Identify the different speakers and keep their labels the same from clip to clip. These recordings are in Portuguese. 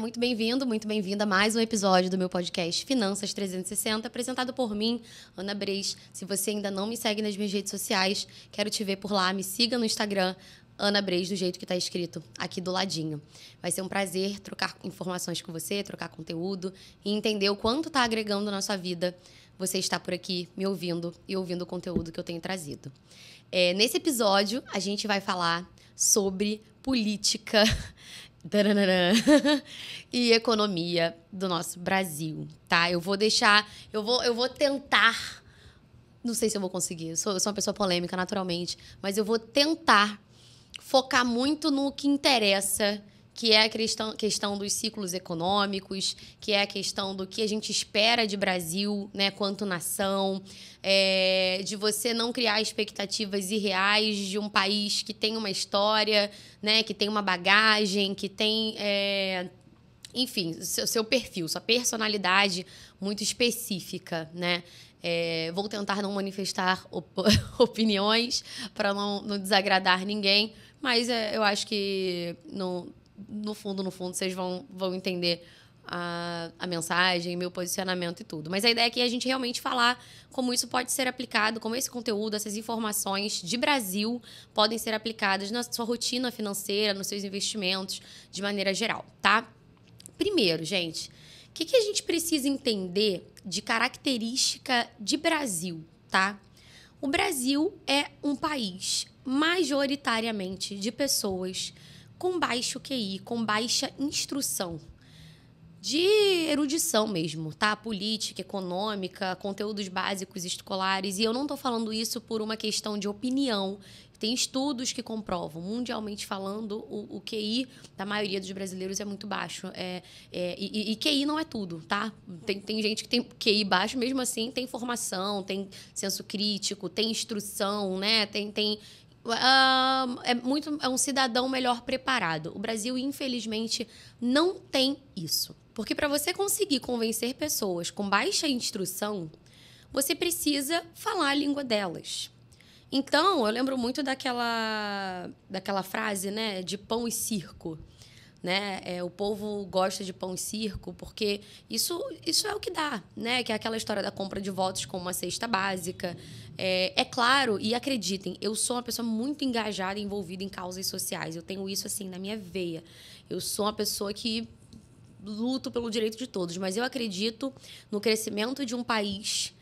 Speaker 1: muito bem-vindo, muito bem-vinda a mais um episódio do meu podcast Finanças 360, apresentado por mim, Ana Breis. Se você ainda não me segue nas minhas redes sociais, quero te ver por lá, me siga no Instagram, Ana Breis, do jeito que está escrito aqui do ladinho. Vai ser um prazer trocar informações com você, trocar conteúdo e entender o quanto está agregando na sua vida você está por aqui me ouvindo e ouvindo o conteúdo que eu tenho trazido. Nesse episódio, a gente vai falar sobre política e economia do nosso Brasil, tá? Eu vou tentar, não sei se eu vou conseguir, eu sou uma pessoa polêmica naturalmente, mas eu vou tentar focar muito no que interessa, que é a questão dos ciclos econômicos, que é a questão do que a gente espera de Brasil, né, quanto nação, de você não criar expectativas irreais de um país que tem uma história, né, que tem uma bagagem, que tem, enfim, seu perfil, sua personalidade muito específica, né? Vou tentar não manifestar opiniões para não desagradar ninguém, mas eu acho que no fundo, vocês vão entender a mensagem, meu posicionamento e tudo. Mas a ideia aqui é a gente realmente falar como isso pode ser aplicado, como esse conteúdo, essas informações de Brasil podem ser aplicadas na sua rotina financeira, nos seus investimentos, de maneira geral, tá? Primeiro, gente, o que a gente precisa entender de característica de Brasil, tá? O Brasil é um país majoritariamente de pessoas com baixo QI, com baixa instrução, de erudição mesmo, tá? Política, econômica, conteúdos básicos escolares. E eu não estou falando isso por uma questão de opinião. Tem estudos que comprovam, mundialmente falando, o QI da maioria dos brasileiros é muito baixo. E QI não é tudo, tá? Tem gente que tem QI baixo, mesmo assim tem formação, tem senso crítico, tem instrução, né? É um cidadão melhor preparado. O Brasil, infelizmente, não tem isso. Porque para você conseguir convencer pessoas com baixa instrução, você precisa falar a língua delas. Então, eu lembro muito daquela frase, né, de pão e circo. Né? O povo gosta de pão e circo porque isso é o que dá, né? Que é aquela história da compra de votos com uma cesta básica. É claro, e acreditem, eu sou uma pessoa muito engajada e envolvida em causas sociais. Eu tenho isso assim na minha veia. Eu sou uma pessoa que luto pelo direito de todos, mas eu acredito no crescimento de um país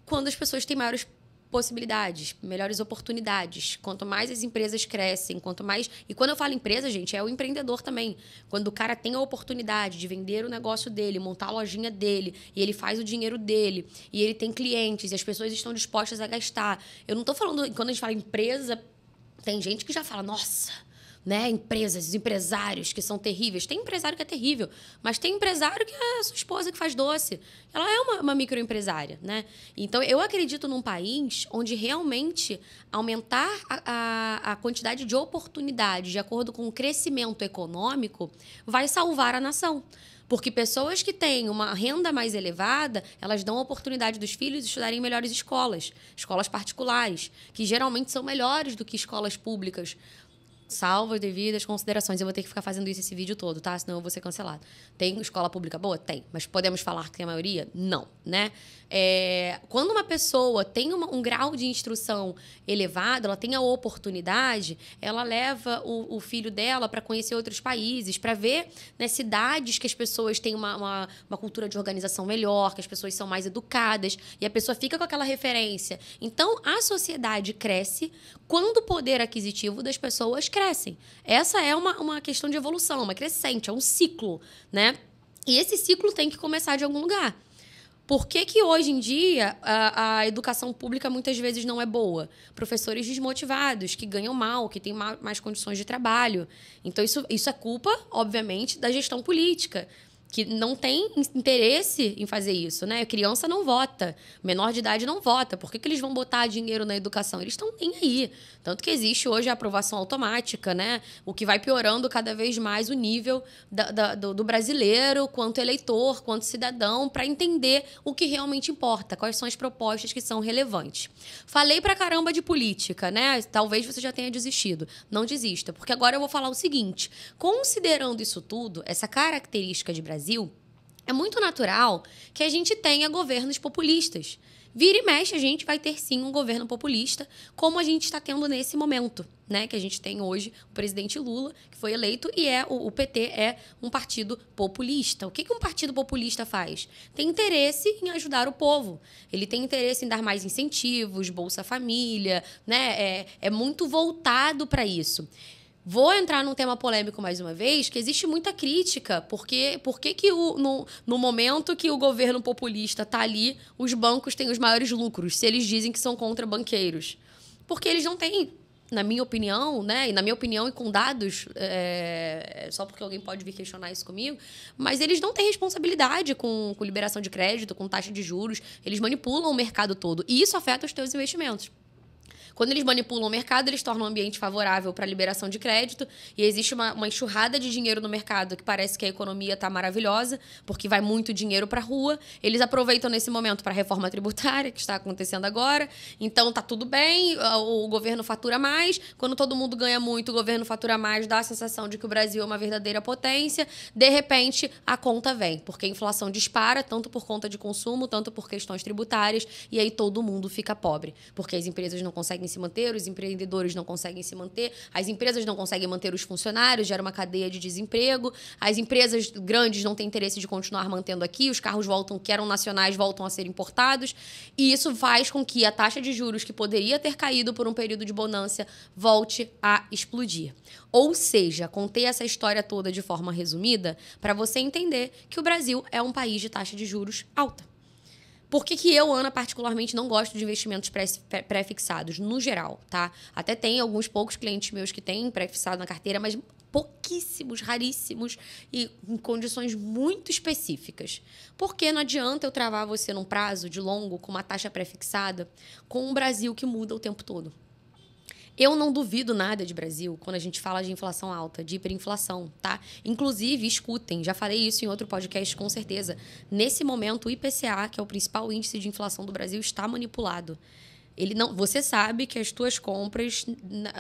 Speaker 1: quando as pessoas têm maiores possibilidades, melhores oportunidades. Quanto mais as empresas crescem, quanto mais... E quando eu falo empresa, gente, é o empreendedor também. Quando o cara tem a oportunidade de vender o negócio dele, montar a lojinha dele, e ele faz o dinheiro dele, e ele tem clientes, e as pessoas estão dispostas a gastar. Eu não estou falando... Quando a gente fala empresa, tem gente que já fala, nossa... Né? Empresas, empresários que são terríveis. Tem empresário que é terrível, mas tem empresário que é a sua esposa que faz doce. Ela é uma microempresária, né? Então, eu acredito num país onde realmente aumentar a quantidade de oportunidades de acordo com o crescimento econômico vai salvar a nação. Porque pessoas que têm uma renda mais elevada, elas dão a oportunidade dos filhos estudarem em melhores escolas particulares, que geralmente são melhores do que escolas públicas. Salvo as devidas considerações. Eu vou ter que ficar fazendo esse vídeo todo, tá? Senão eu vou ser cancelado. Tem escola pública boa? Tem. Mas podemos falar que tem a maioria? Não, né? Quando uma pessoa tem um grau de instrução elevado, ela tem a oportunidade, ela leva o filho dela para conhecer outros países, para ver, né, cidades que as pessoas têm uma cultura de organização melhor, que as pessoas são mais educadas, e a pessoa fica com aquela referência. Então, a sociedade cresce quando o poder aquisitivo das pessoas crescem. Essa é uma questão de evolução, uma crescente, é um ciclo, né? E esse ciclo tem que começar de algum lugar. Por que hoje em dia a educação pública muitas vezes não é boa? Professores desmotivados, que ganham mal, que têm mais condições de trabalho. Então, isso é culpa, obviamente, da gestão política. que não tem interesse em fazer isso, né? A criança não vota, menor de idade não vota. Por que eles vão botar dinheiro na educação? Eles estão nem aí. Tanto que existe hoje a aprovação automática, né? O que vai piorando cada vez mais o nível do brasileiro, quanto eleitor, quanto cidadão, para entender o que realmente importa, quais são as propostas que são relevantes. Falei pra caramba de política, né? Talvez você já tenha desistido. Não desista, porque agora eu vou falar o seguinte: considerando isso tudo, essa característica de Brasil, é muito natural que a gente tenha governos populistas. Vira e mexe, a gente vai ter sim um governo populista, como a gente está tendo nesse momento, né? Que a gente tem hoje o presidente Lula, que foi eleito, e o PT é um partido populista. O que um partido populista faz? Tem interesse em ajudar o povo. Ele tem interesse em dar mais incentivos, Bolsa Família, né? É muito voltado para isso. Vou entrar num tema polêmico mais uma vez, que existe muita crítica. Por que no momento que o governo populista está ali, os bancos têm os maiores lucros, se eles dizem que são contra banqueiros? Porque eles não têm, na minha opinião, né? E na minha opinião e com dados, só porque alguém pode vir questionar isso comigo, mas eles não têm responsabilidade com liberação de crédito, com taxa de juros. Eles manipulam o mercado todo. E isso afeta os teus investimentos. Quando eles manipulam o mercado, eles tornam um ambiente favorável para a liberação de crédito e existe uma enxurrada de dinheiro no mercado que parece que a economia está maravilhosa, porque vai muito dinheiro para a rua. Eles aproveitam nesse momento para a reforma tributária, que está acontecendo agora. Então, tá tudo bem, o governo fatura mais. Quando todo mundo ganha muito, o governo fatura mais, dá a sensação de que o Brasil é uma verdadeira potência. De repente, a conta vem, porque a inflação dispara, tanto por conta de consumo, tanto por questões tributárias, e aí todo mundo fica pobre, porque as empresas não conseguem se manter, os empreendedores não conseguem se manter, as empresas não conseguem manter os funcionários, gera uma cadeia de desemprego, as empresas grandes não têm interesse de continuar mantendo aqui, os carros que eram nacionais voltam a ser importados, e isso faz com que a taxa de juros, que poderia ter caído por um período de bonança, volte a explodir. Ou seja, contei essa história toda de forma resumida para você entender que o Brasil é um país de taxa de juros alta. Por que eu, Ana, particularmente não gosto de investimentos pré-fixados, no geral, tá? Até tem alguns poucos clientes meus que têm pré-fixado na carteira, mas pouquíssimos, raríssimos e em condições muito específicas. Porque não adianta eu travar você num prazo de longo com uma taxa pré-fixada com um Brasil que muda o tempo todo. Eu não duvido nada de Brasil quando a gente fala de inflação alta, de hiperinflação, tá? Inclusive, escutem, já falei isso em outro podcast com certeza. Nesse momento, o IPCA, que é o principal índice de inflação do Brasil, está manipulado. Você sabe que as tuas compras,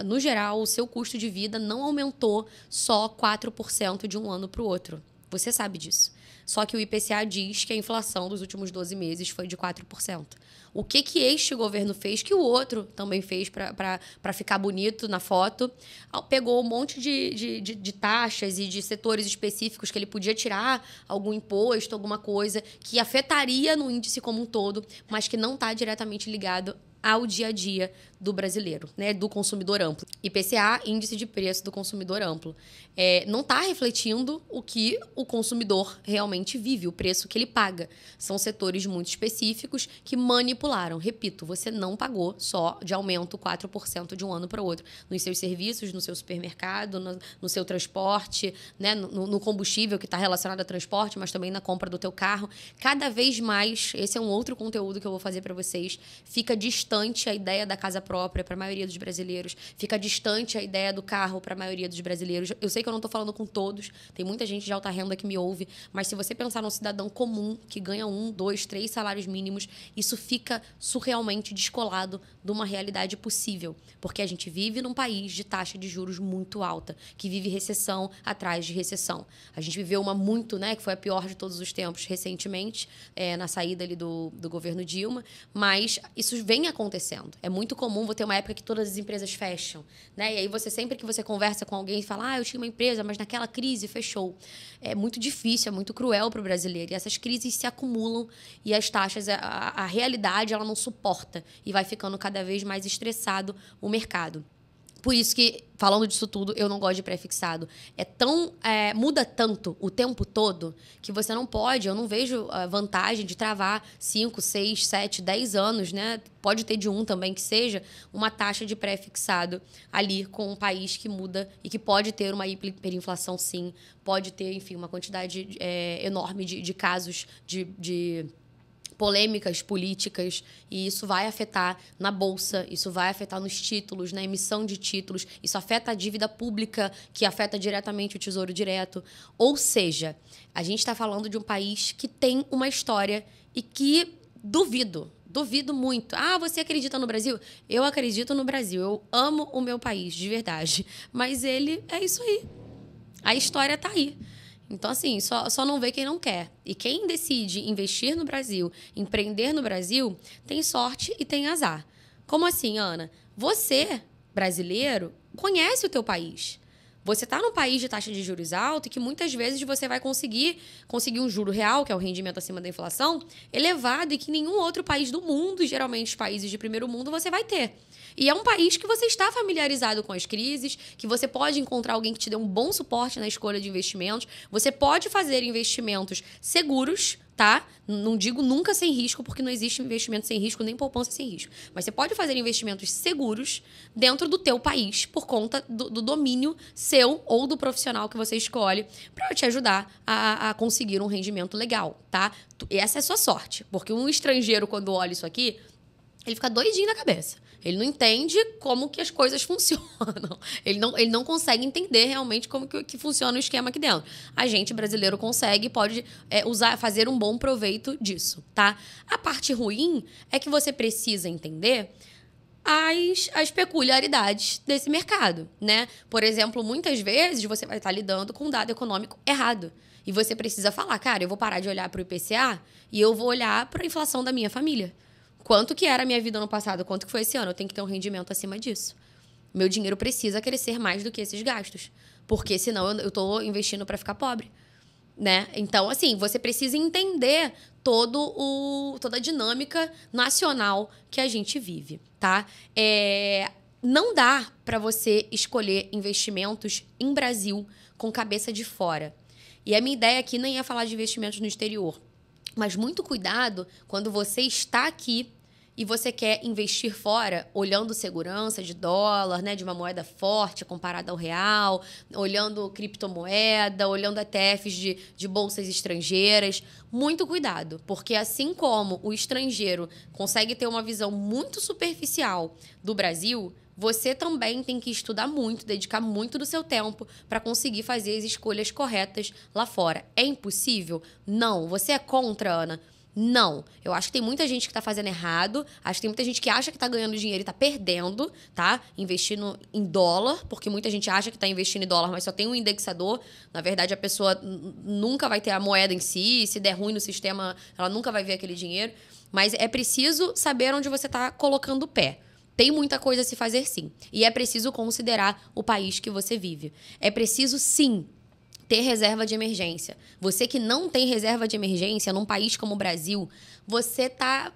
Speaker 1: no geral, o seu custo de vida não aumentou só 4% de um ano para o outro. Você sabe disso. Só que o IPCA diz que a inflação dos últimos 12 meses foi de 4%. O que este governo fez, que o outro também fez para ficar bonito na foto? Pegou um monte de taxas e de setores específicos que ele podia tirar algum imposto, alguma coisa que afetaria no índice como um todo, mas que não está diretamente ligado ao dia a dia do brasileiro, né, do consumidor amplo. IPCA, Índice de Preço do Consumidor Amplo. Não está refletindo o que o consumidor realmente vive, o preço que ele paga. São setores muito específicos que manipularam. Repito, você não pagou só de aumento 4% de um ano para o outro. Nos seus serviços, no seu supermercado, no seu transporte, né, no combustível que está relacionado a transporte, mas também na compra do teu carro. Cada vez mais, esse é um outro conteúdo que eu vou fazer para vocês, fica distante a ideia da casa própria para a maioria dos brasileiros, fica distante a ideia do carro para a maioria dos brasileiros. Eu sei que eu não estou falando com todos, tem muita gente de alta renda que me ouve, mas se você pensar num cidadão comum que ganha 1, 2, 3 salários mínimos, isso fica surrealmente descolado de uma realidade possível, porque a gente vive num país de taxa de juros muito alta, que vive recessão atrás de recessão. A gente viveu uma muito, né, que foi a pior de todos os tempos recentemente, na saída ali do governo Dilma, mas isso vem acontecendo. É muito comum ter uma época que todas as empresas fecham, né? E aí sempre que você conversa com alguém, fala, eu tinha uma empresa, mas naquela crise fechou. É muito difícil, é muito cruel para o brasileiro. E essas crises se acumulam e as taxas, a realidade, ela não suporta e vai ficando cada vez mais estressado o mercado. Por isso que, falando disso tudo, eu não gosto de pré-fixado. Muda tanto o tempo todo que você não pode, eu não vejo a vantagem de travar 5, 6, 7, 10 anos, né? Pode ter de um também que seja, uma taxa de pré-fixado ali com um país que muda e que pode ter uma hiperinflação, sim. Pode ter, enfim, uma quantidade enorme de casos de polêmicas políticas, e isso vai afetar na bolsa, isso vai afetar nos títulos, na emissão de títulos, isso afeta a dívida pública, que afeta diretamente o Tesouro Direto. Ou seja, a gente está falando de um país que tem uma história e que duvido muito. Ah, você acredita no Brasil? Eu acredito no Brasil, eu amo o meu país, de verdade. Mas ele é isso aí. A história está aí. Então, assim, só não vê quem não quer. E quem decide investir no Brasil, empreender no Brasil, tem sorte e tem azar. Como assim, Ana? Você, brasileiro, conhece o teu país. Você está num país de taxa de juros alta e que muitas vezes você vai conseguir um juro real, que é o rendimento acima da inflação, elevado e que nenhum outro país do mundo, geralmente os países de primeiro mundo, você vai ter. E é um país que você está familiarizado com as crises, que você pode encontrar alguém que te dê um bom suporte na escolha de investimentos. Você pode fazer investimentos seguros, tá? Não digo nunca sem risco, porque não existe investimento sem risco, nem poupança sem risco. Mas você pode fazer investimentos seguros dentro do teu país, por conta do domínio seu ou do profissional que você escolhe, para te ajudar a conseguir um rendimento legal, tá? Essa é a sua sorte, porque um estrangeiro, quando olha isso aqui, ele fica doidinho na cabeça. Ele não entende como que as coisas funcionam. Ele não consegue entender realmente como que funciona o esquema aqui dentro. A gente, brasileiro, consegue e pode fazer um bom proveito disso, tá? A parte ruim é que você precisa entender as peculiaridades desse mercado, né? Por exemplo, muitas vezes você vai estar lidando com um dado econômico errado. E você precisa falar, cara, eu vou parar de olhar para o IPCA e eu vou olhar para a inflação da minha família. Quanto que era a minha vida no passado, quanto que foi esse ano? Eu tenho que ter um rendimento acima disso. Meu dinheiro precisa crescer mais do que esses gastos. Porque senão eu estou investindo para ficar pobre, né? Então, assim, você precisa entender toda a dinâmica nacional que a gente vive, tá? Não dá para você escolher investimentos em Brasil com cabeça de fora. E a minha ideia aqui nem é falar de investimentos no exterior. Mas muito cuidado quando você está aqui e você quer investir fora, olhando segurança de dólar, né, de uma moeda forte comparada ao real, olhando criptomoeda, olhando ETFs de bolsas estrangeiras. Muito cuidado, porque assim como o estrangeiro consegue ter uma visão muito superficial do Brasil, você também tem que estudar muito, dedicar muito do seu tempo para conseguir fazer as escolhas corretas lá fora. É impossível? Não. Você é contra, Ana? Não. Eu acho que tem muita gente que está fazendo errado. Acho que tem muita gente que acha que está ganhando dinheiro e está perdendo, tá? Investindo em dólar, porque muita gente acha que está investindo em dólar, mas só tem um indexador. Na verdade, a pessoa nunca vai ter a moeda em si. Se der ruim no sistema, ela nunca vai ver aquele dinheiro. Mas é preciso saber onde você está colocando o pé. Tem muita coisa a se fazer, sim. E é preciso considerar o país que você vive. É preciso, sim, ter reserva de emergência. Você que não tem reserva de emergência num país como o Brasil, você está,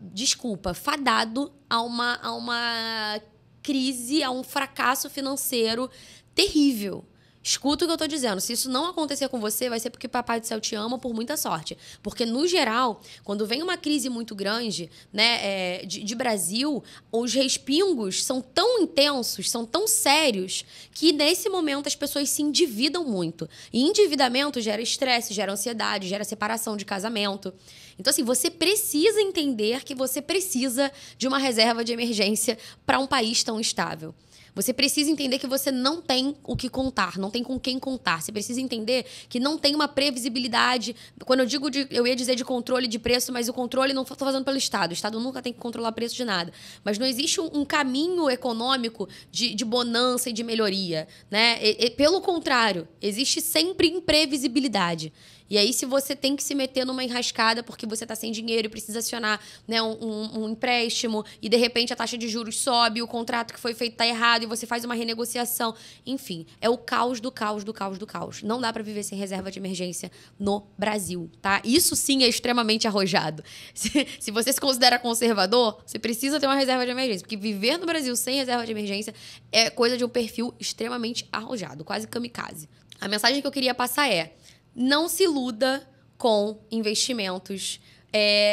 Speaker 1: desculpa, fadado a uma crise, a um fracasso financeiro terrível. Escuta o que eu estou dizendo. Se isso não acontecer com você, vai ser porque Papai do Céu te ama por muita sorte. Porque, no geral, quando vem uma crise muito grande, né, de Brasil, os respingos são tão intensos, são tão sérios, que nesse momento as pessoas se endividam muito. E endividamento gera estresse, gera ansiedade, gera separação de casamento. Então, assim, você precisa entender que você precisa de uma reserva de emergência para um país tão instável. Você precisa entender que você não tem o que contar, não tem com quem contar. Você precisa entender que não tem uma previsibilidade. Quando eu digo eu ia dizer de controle de preço, mas o controle não estou fazendo pelo Estado. O Estado nunca tem que controlar o preço de nada. Mas não existe um caminho econômico de bonança e de melhoria, né? Pelo contrário, existe sempre imprevisibilidade. E aí, se você tem que se meter numa enrascada porque você tá sem dinheiro e precisa acionar, né, um empréstimo, e de repente a taxa de juros sobe, o contrato que foi feito tá errado e você faz uma renegociação. Enfim, é o caos do caos do caos do caos. Não dá para viver sem reserva de emergência no Brasil, tá? Isso sim é extremamente arrojado. Se você se considera conservador, você precisa ter uma reserva de emergência, porque viver no Brasil sem reserva de emergência é coisa de um perfil extremamente arrojado, quase kamikaze. A mensagem que eu queria passar é: não se iluda com investimentos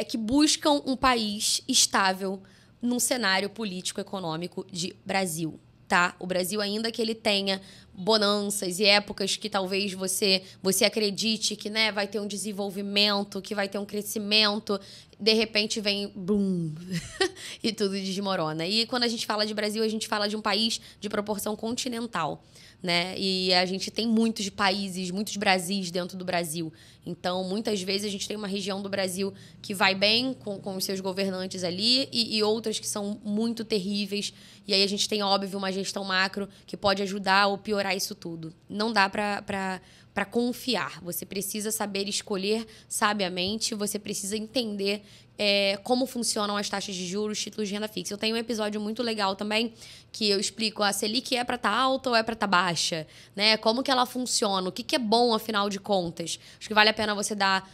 Speaker 1: que buscam um país estável num cenário político-econômico de Brasil, tá? O Brasil, ainda que ele tenha bonanças e épocas que talvez você acredite que, né, vai ter um desenvolvimento, que vai ter um crescimento, de repente vem boom, e tudo desmorona. E quando a gente fala de Brasil, a gente fala de um país de proporção continental, né? E a gente tem muitos países, muitos Brasis dentro do Brasil. Então, muitas vezes a gente tem uma região do Brasil que vai bem com os seus governantes ali e outras que são muito terríveis. E aí a gente tem, óbvio, uma gestão macro que pode ajudar ou piorar isso tudo. Não dá para confiar. Você precisa saber escolher sabiamente, você precisa entender como funcionam as taxas de juros, títulos de renda fixa. Eu tenho um episódio muito legal também que eu explico a Selic é para estar alta ou é para estar baixa, né? Como que ela funciona, o que é bom, afinal de contas. Acho que vale a pena você dar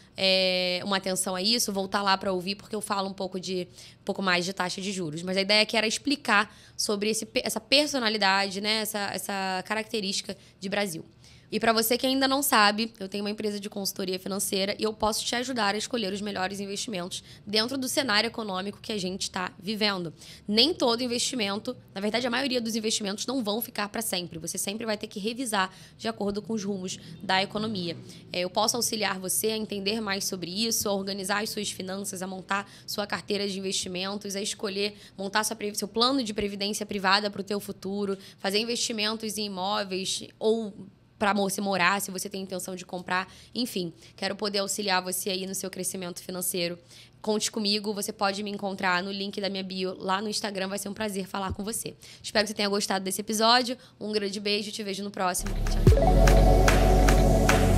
Speaker 1: uma atenção a isso, voltar lá para ouvir, porque eu falo um pouco mais de taxa de juros. Mas a ideia aqui era explicar sobre essa personalidade, né? Essa característica de Brasil. E para você que ainda não sabe, eu tenho uma empresa de consultoria financeira e eu posso te ajudar a escolher os melhores investimentos dentro do cenário econômico que a gente está vivendo. Nem todo investimento, na verdade, a maioria dos investimentos não vão ficar para sempre. Você sempre vai ter que revisar de acordo com os rumos da economia. Eu posso auxiliar você a entender mais sobre isso, a organizar as suas finanças, a montar sua carteira de investimentos, a escolher, montar seu plano de previdência privada para o teu futuro, fazer investimentos em imóveis ou para você morar, se você tem intenção de comprar. Enfim, quero poder auxiliar você aí no seu crescimento financeiro. Conte comigo, você pode me encontrar no link da minha bio lá no Instagram. Vai ser um prazer falar com você. Espero que você tenha gostado desse episódio. Um grande beijo, te vejo no próximo. Tchau, tchau.